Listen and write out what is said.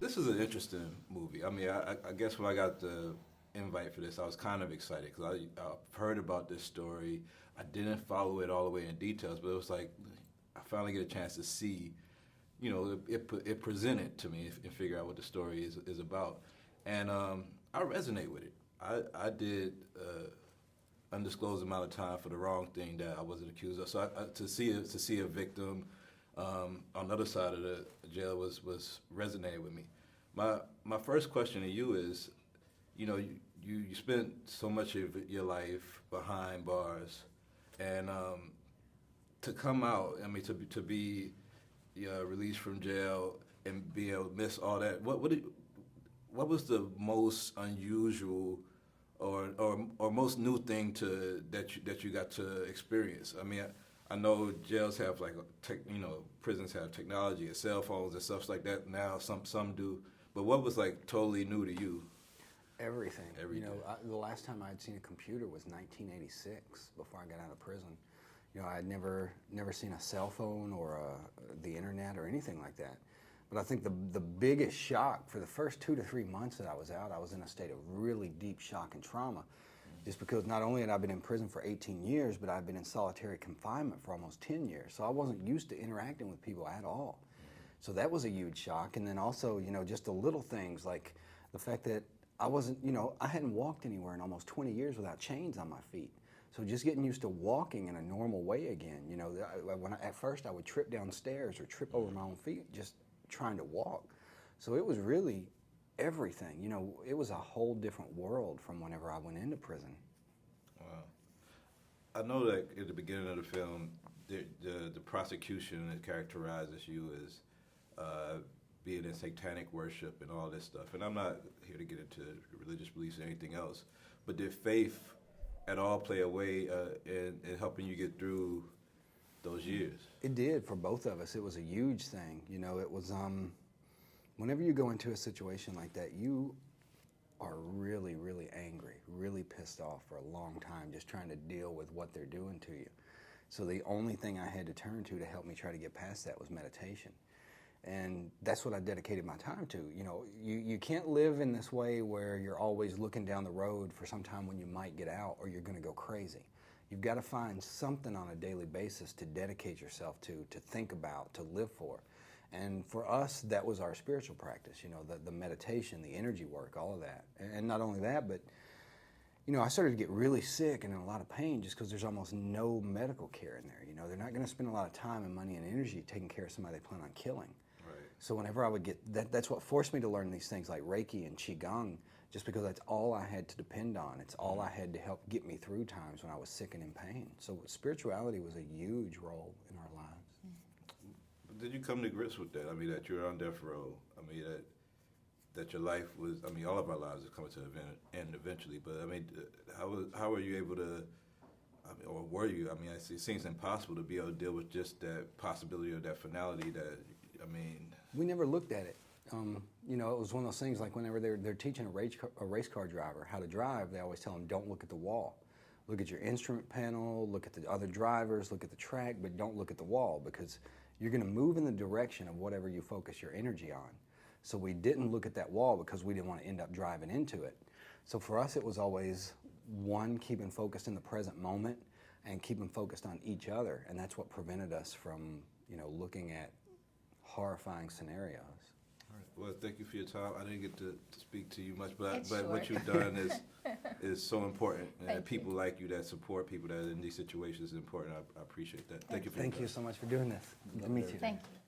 This is an interesting movie. I mean, I guess when I got the invite for this, I was kind of excited because I've heard about this story. I didn't follow it all the way in details, but it was like I finally get a chance to see, it presented to me and figure out what the story is about. And I resonate with it. I did undisclosed amount of time for the wrong thing that I wasn't accused of. So to see a victim on the other side of the jail was resonating with me. My first question to you is, you spent so much of your life behind bars, and to come out, I mean, to be released from jail and be able to miss all that. What was the most unusual or most new thing that you got to experience? I mean, I know jails have prisons have technology and cell phones and stuff like that now. Some do, but what was like totally new to you? Everything. The last time I had seen a computer was 1986, before I got out of prison. I had never seen a cell phone or the internet or anything like that. But I think the biggest shock for the first 2 to 3 months that I was out, I was in a state of really deep shock and trauma. Just because not only had I been in prison for 18 years, but I'd been in solitary confinement for almost 10 years. So I wasn't used to interacting with people at all. So that was a huge shock. And then also, just the little things like the fact that I wasn't, I hadn't walked anywhere in almost 20 years without chains on my feet. So just getting used to walking in a normal way again. At first I would trip downstairs or trip over my own feet just trying to walk. So it was really everything. It was a whole different world from whenever I went into prison. Wow. I know that at the beginning of the film, the prosecution characterizes you as being in satanic worship and all this stuff. And I'm not here to get into religious beliefs or anything else, but did faith at all play a way in helping you get through those years? It did for both of us. It was a huge thing. It was, whenever you go into a situation like that, you are really, really angry, really pissed off for a long time, just trying to deal with what they're doing to you. So the only thing I had to turn to help me try to get past that was meditation. And that's what I dedicated my time to. You can't live in this way where you're always looking down the road for some time when you might get out or you're going to go crazy. You've got to find something on a daily basis to dedicate yourself to think about, to live for. And for us, that was our spiritual practice, the meditation, the energy work, all of that. And not only that, but, I started to get really sick and in a lot of pain just because there's almost no medical care in there. They're not going to spend a lot of time and money and energy taking care of somebody they plan on killing. Right. So whenever I would get, that's what forced me to learn these things like Reiki and Qigong, just because that's all I had to depend on. It's all I had to help get me through times when I was sick and in pain. So spirituality was a huge role in our lives. Did you come to grips with that? I mean, that you're on death row. I mean, that your life was, I mean, all of our lives are coming to an end eventually, but I mean, how were you able to, or were you? I mean, it seems impossible to be able to deal with just that possibility of that finality We never looked at it. It was one of those things like whenever they're teaching a race car driver how to drive, they always tell them, don't look at the wall. Look at your instrument panel, look at the other drivers, look at the track, but don't look at the wall because you're going to move in the direction of whatever you focus your energy on. So we didn't look at that wall because we didn't want to end up driving into it. So for us, it was always, one, keeping focused in the present moment and keeping focused on each other. And that's what prevented us from, looking at horrifying scenarios. All right. Well, thank you for your time. I didn't get to speak to you much, but Sure. what you've done is so important. And Thank people you. like you that support people that are in these situations is important. I appreciate that. Thank you for your Thank time. you so much for doing this. Good to meet you. Thank you.